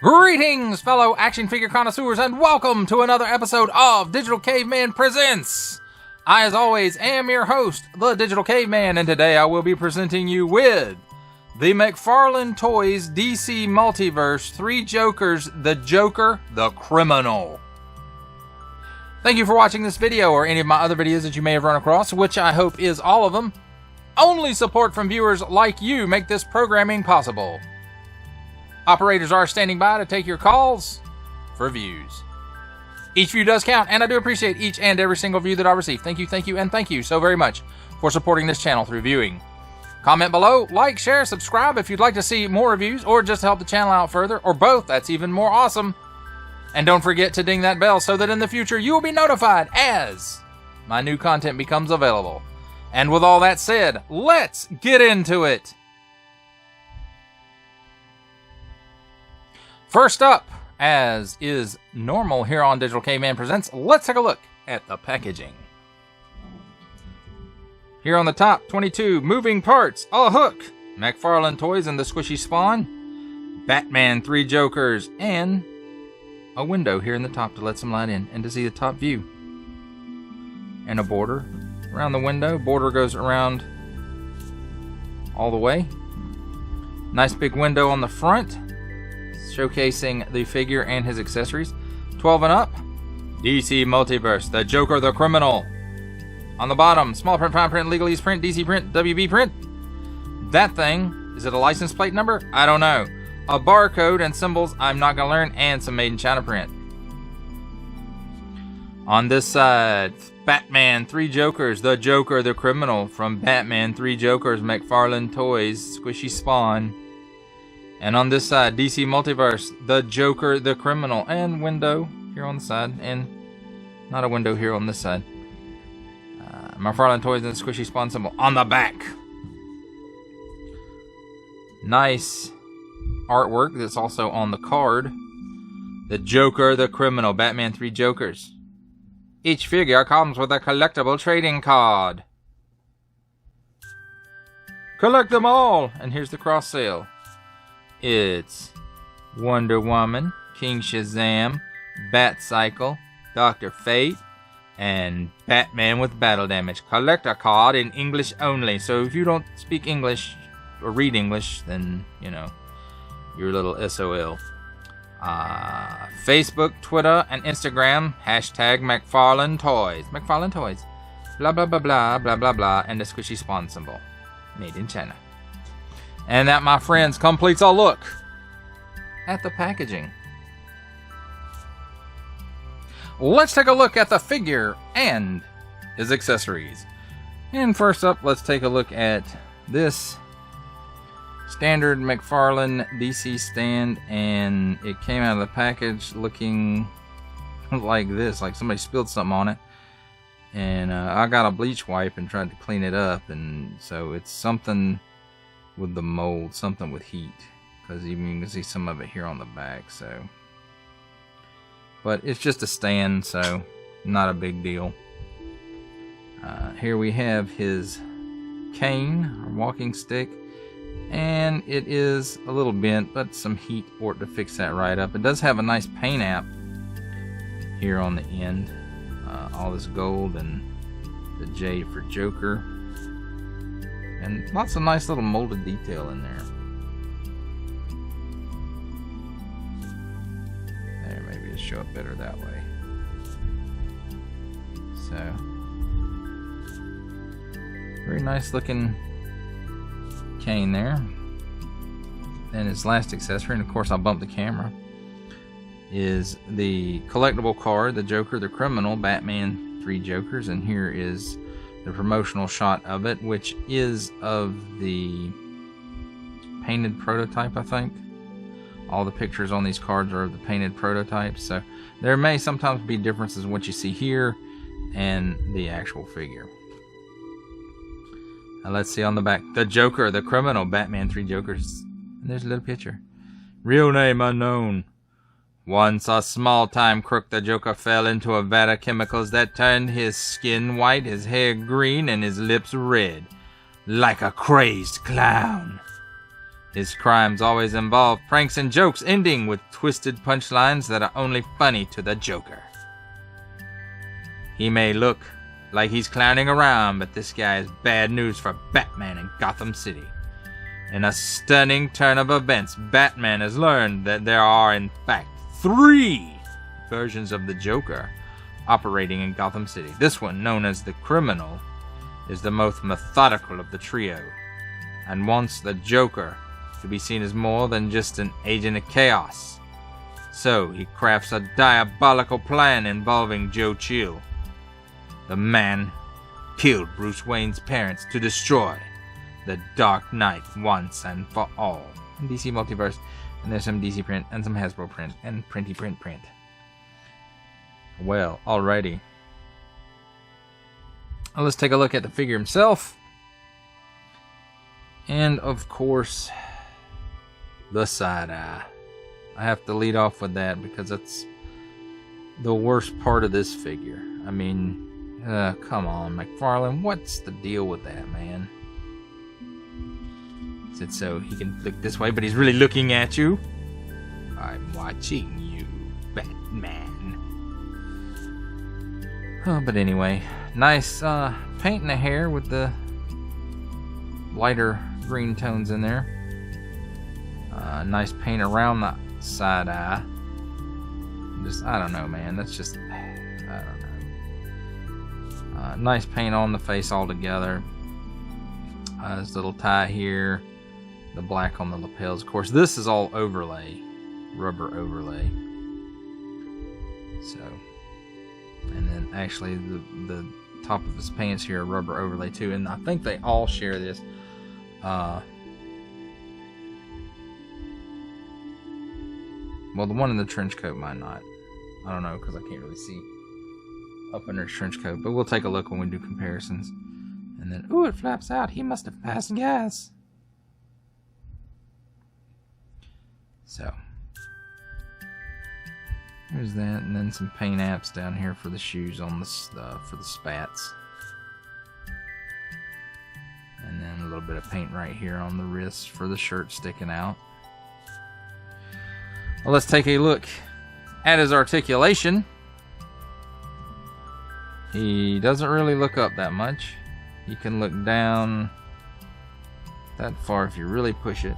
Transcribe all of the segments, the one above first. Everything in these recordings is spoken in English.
Greetings, fellow action figure connoisseurs, and welcome to another episode of Digital Caveman Presents. I, as always, am your host, the Digital Caveman, and today I will be presenting you with the McFarlane Toys DC Multiverse 3 Jokers, the Joker, the Criminal. Thank you for watching this video or any of my other videos that you may have run across, which I hope is all of them. Only support from viewers like you make this programming possible. Operators are standing by to take your calls for views. Each view does count, and I do appreciate each and every single view that I receive. Thank you, and thank you so very much for supporting this channel through viewing. Comment below, like, share, subscribe if you'd like to see more reviews or just help the channel out further, or both. That's even more awesome. And don't forget to ding that bell so that in the future you will be notified as my new content becomes available. And with all that said, let's get into it. First up, as is normal here on Digital Caveman Presents, let's take a look at the packaging. Here on the top, 22 moving parts, a hook, McFarlane Toys and the Squishy Spawn, Batman 3 Jokers, and a window here in the top to let some light in and to see the top view. And a border around the window. Border goes around all the way. Nice big window on the front, showcasing the figure and his accessories. 12 and up, DC Multiverse, the Joker, the Criminal. On the bottom, small print, fine print, legalese print, DC print, WB print. That thing, is it a license plate number? I don't know. A barcode and symbols I'm not gonna learn, and some made in China print. On this side, Batman 3 Jokers, the Joker, the Criminal, from Batman 3 Jokers, McFarlane Toys, Squishy Spawn. And on this side, DC Multiverse, the Joker, the Criminal, and window here on the side, and not a window here on this side. McFarlane Toys and the Squishy Spawn symbol on the back. Nice artwork that's also on the card. The Joker, the Criminal, Batman 3 Jokers. Each figure comes with a collectible trading card. Collect them all! And here's the cross sale. It's Wonder Woman, King Shazam, Batcycle, Dr. Fate, and Batman with battle damage. Collect a card in English only. So if you don't speak English or read English, then, you know, you're a little SOL. Facebook, Twitter, and Instagram, hashtag McFarlane Toys. McFarlane Toys. Blah, blah, blah, blah, blah, blah, blah, and the Squishy Spawn symbol. Made in China. And that, my friends, completes a look at the packaging. Let's take a look at the figure and his accessories. And first up, let's take a look at this standard McFarlane DC stand, and it came out of the package looking like this, like somebody spilled something on it. And I got a bleach wipe and tried to clean it up, and so it's something with the mold, something with heat, because even you can see some of it here on the back. So, but it's just a stand, so not a big deal. Here we have his cane or walking stick, and it is a little bent, but some heat for it to fix that right up. It does have a nice paint app here on the end, all this gold and the J for Joker. And lots of nice little molded detail in there. There, maybe it'll show up better that way. So, very nice looking cane there. And its last accessory, and of course I'll bump the camera, is the collectible card, the Joker, the Criminal, Batman 3 Jokers. And here is the promotional shot of it, which is of the painted prototype, I think. All the pictures on these cards are of the painted prototypes, so there may sometimes be differences in what you see here and the actual figure. Now let's see on the back, the Joker, the Criminal, Batman 3 Jokers. And there's a little picture. Real name unknown. Once a small-time crook, the Joker fell into a vat of chemicals that turned his skin white, his hair green, and his lips red, like a crazed clown. His crimes always involve pranks and jokes, ending with twisted punchlines that are only funny to the Joker. He may look like he's clowning around, but this guy is bad news for Batman in Gotham City. In a stunning turn of events, Batman has learned that there are, in fact, 3 versions of the Joker operating in Gotham City. This one, known as the Criminal, is the most methodical of the trio, and wants the Joker to be seen as more than just an agent of chaos. So he crafts a diabolical plan involving Joe Chill, the man killed Bruce Wayne's parents, to destroy the Dark Knight once and for all. DC Multiverse, and there's some DC print and some Hasbro print and printy print. Well, alrighty. Well, let's take a look at the figure himself. And of course, the side eye. I have to lead off with that because that's the worst part of this figure. I mean, come on, McFarlane, what's the deal with that, man? Is it so he can look this way, but he's really looking at you? I'm watching you, Batman. Oh, but anyway, nice paint in the hair with the lighter green tones in there. Nice paint around the side eye. I don't know, man. That's just, I don't know. Nice paint on the face altogether. This little tie here. The black on the lapels. Of course, this is all overlay. Rubber overlay. So, and then actually the top of his pants here are rubber overlay too. And I think they all share this. Well, the one in the trench coat might not. I don't know, because I can't really see up under his trench coat. But we'll take a look when we do comparisons. And then, ooh, it flaps out. He must have passed gas. So, there's that. And then some paint apps down here for the shoes on the for the spats. And then a little bit of paint right here on the wrists for the shirt sticking out. Well, let's take a look at his articulation. He doesn't really look up that much. You can look down that far if you really push it.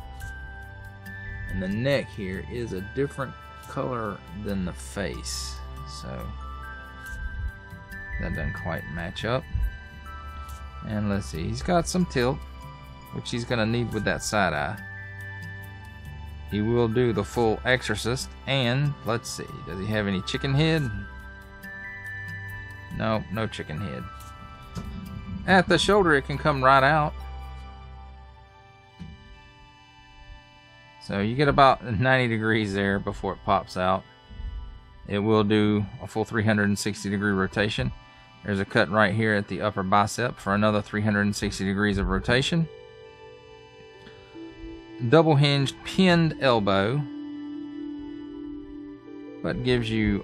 And the neck here is a different color than the face. So that doesn't quite match up. And let's see, he's got some tilt, which he's going to need with that side eye. He will do the full Exorcist, and let's see, does he have any chicken head? No, no chicken head. At the shoulder, it can come right out. So you get about 90 degrees there before it pops out. It will do a full 360 degree rotation. There's a cut right here at the upper bicep for another 360 degrees of rotation. Double hinged pinned elbow, but gives you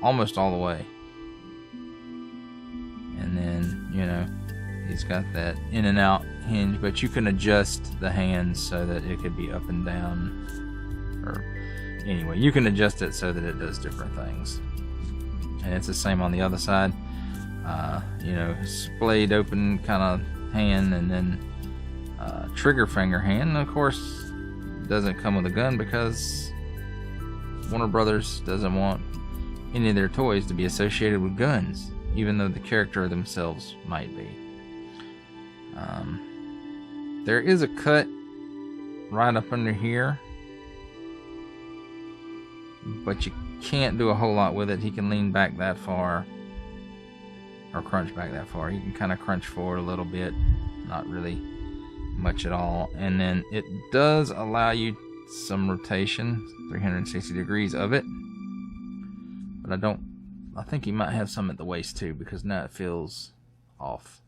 almost all the way. And then, you know, he's got that in and out hinge, but you can adjust the hands so that it could be up and down, or anyway, you can adjust it so that it does different things. And it's the same on the other side. You know, splayed open kind of hand, and then trigger finger hand. And of course, doesn't come with a gun because Warner Brothers doesn't want any of their toys to be associated with guns, even though the character themselves might be. There is a cut right up under here, but you can't do a whole lot with it. He can lean back that far, or crunch back that far. He can kind of crunch forward a little bit, not really much at all. And then it does allow you some rotation, 360 degrees of it, but I think he might have some at the waist too, because now it feels off.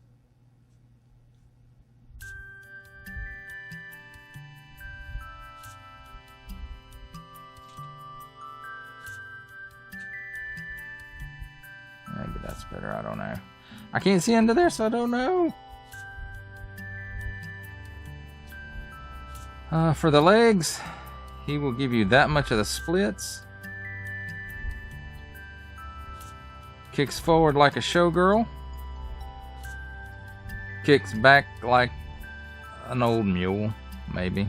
Maybe that's better, I don't know. I can't see under there, so I don't know. For the legs, he will give you that much of the splits. Kicks forward like a showgirl. Kicks back like an old mule, maybe.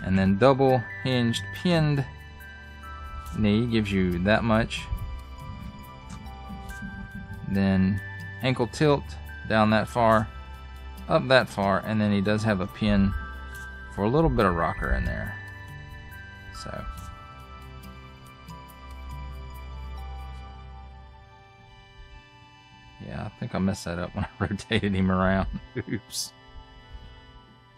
And then double hinged pinned knee gives you that much. Then ankle tilt down that far, up that far, and then he does have a pin for a little bit of rocker in there. So yeah, I think I messed that up when I rotated him around. Oops.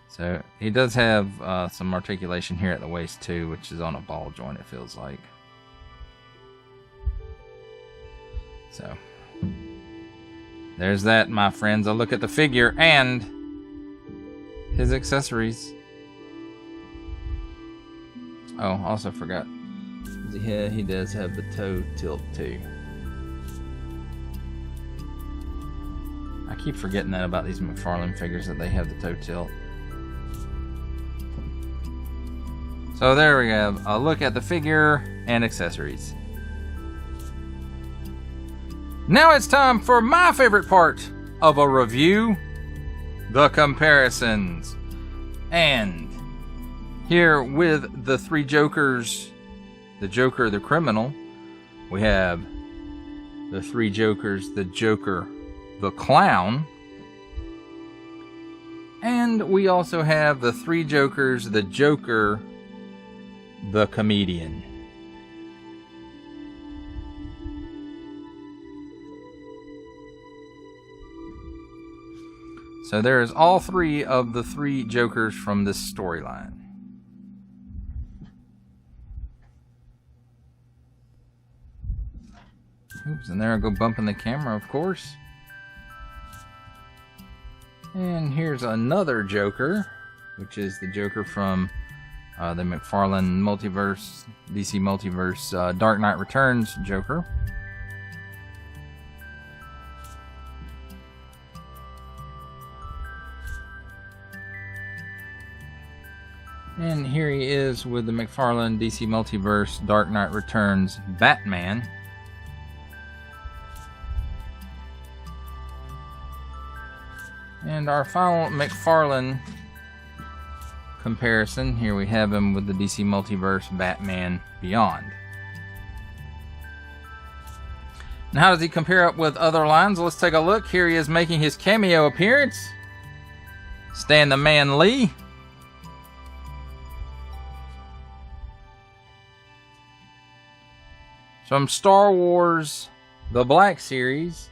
So he does have some articulation here at the waist too, which is on a ball joint, it feels like. So there's that, my friends. A look at the figure and his accessories. Oh, also forgot. Yeah, he does have the toe tilt too. I keep forgetting that about these McFarlane figures, that they have the toe tilt. So there we have a look at the figure and accessories. Now it's time for my favorite part of a review, the comparisons. And here with the three Jokers, the Joker, the criminal, we have the three Jokers, the Joker, the clown, and we also have the three Jokers, the Joker, the comedian. So there's all three of the three Jokers from this storyline. Oops, and there I go bumping the camera, of course. And here's another Joker, which is the Joker from the McFarlane Multiverse, DC Multiverse, Dark Knight Returns Joker. And here he is with the McFarlane DC Multiverse Dark Knight Returns Batman. And our final McFarlane comparison, here we have him with the DC Multiverse Batman Beyond. And how does he compare up with other lines? Let's take a look. Here he is making his cameo appearance. Stan the Man Lee. From Star Wars The Black Series,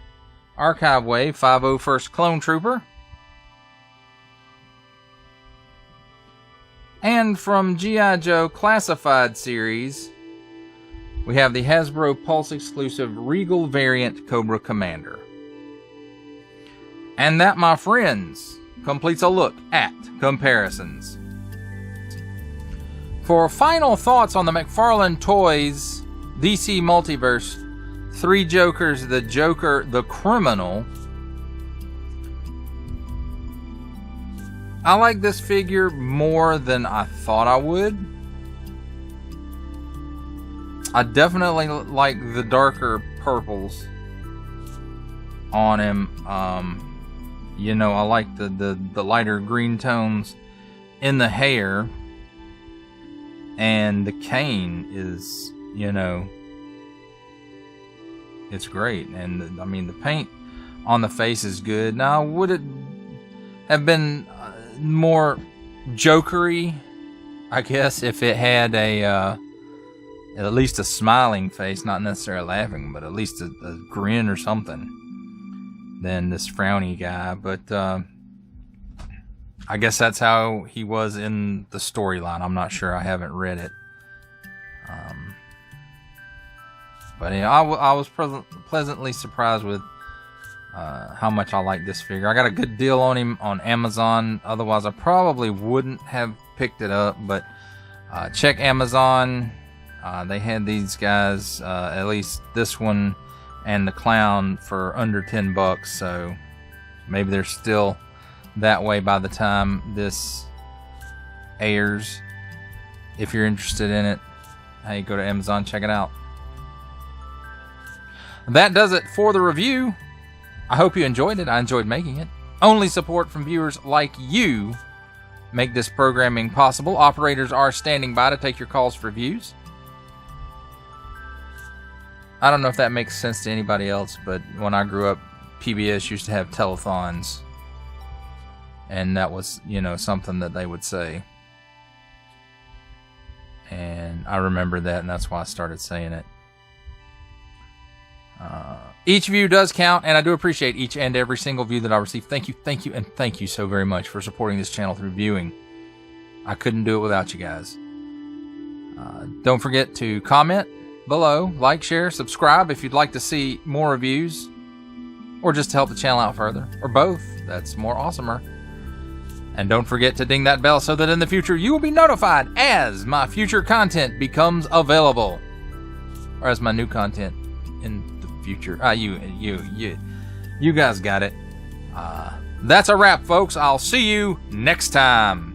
Archive Wave 501st Clone Trooper. And from G.I. Joe Classified Series, we have the Hasbro Pulse exclusive Regal variant Cobra Commander. And that, my friends, completes a look at comparisons. For final thoughts on the McFarlane Toys DC Multiverse, three Jokers, the Joker, the criminal. I like this figure more than I thought I would. I definitely like the darker purples on him. You know, I like the lighter green tones in the hair. And the cane is, you know, it's great. And I mean, the paint on the face is good. Now, would it have been more jokery, I guess, if it had a at least a smiling face, not necessarily laughing, but at least a grin or something, than this frowny guy. But I guess that's how he was in the storyline. I'm not sure. I haven't read it. But yeah, I was pleasantly surprised with how much I like this figure. I got a good deal on him on Amazon. Otherwise, I probably wouldn't have picked it up. But check Amazon. They had these guys, at least this one and the clown, for under $10. So maybe they're still that way by the time this airs. If you're interested in it, hey, go to Amazon, check it out. That does it for the review. I hope you enjoyed it. I enjoyed making it. Only support from viewers like you make this programming possible. Operators are standing by to take your calls for views. I don't know if that makes sense to anybody else, but when I grew up, PBS used to have telethons. And that was, something that they would say. And I remember that, and that's why I started saying it. Each view does count, and I do appreciate each and every single view that I receive. Thank you, and thank you so very much for supporting this channel through viewing. I couldn't do it without you guys. Don't forget to comment below, like, share, subscribe if you'd like to see more reviews, or just to help the channel out further, or both. That's more awesomer. And don't forget to ding that bell so that in the future you will be notified as my future content becomes available, or as my new content in the future. You guys got it. That's a wrap, folks. I'll see you next time.